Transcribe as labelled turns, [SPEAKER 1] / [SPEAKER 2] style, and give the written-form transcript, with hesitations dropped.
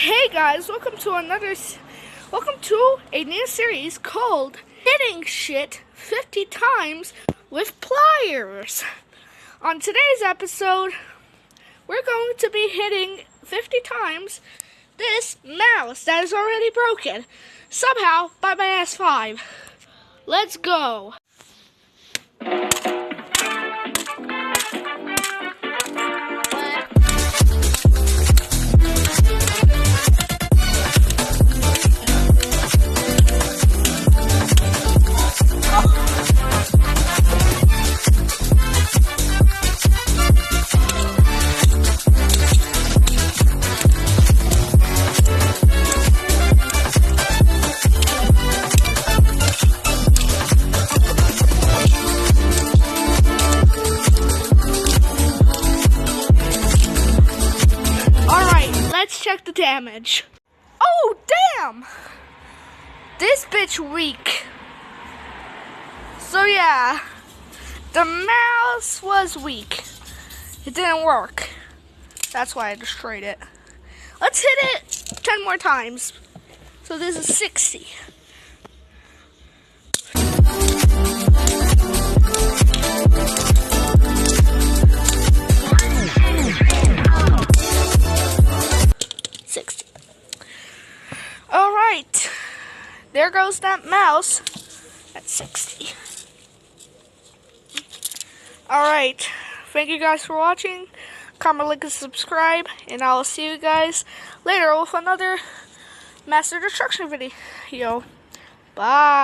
[SPEAKER 1] Hey guys, welcome to a new series called Hitting Shit 50 Times with Pliers. On today's episode, we're going to be hitting 50 times this mouse that is already broken, somehow by my S5. Let's go. Let's check the damage. Oh, damn! This bitch weak. So yeah, the mouse was weak. It didn't work. That's why I destroyed it. Let's hit it 10 more times. So this is 60. Alright, there goes that mouse at 60. Alright, thank you guys for watching. Comment, like, and subscribe, and I'll see you guys later with another Master Destruction video. Bye!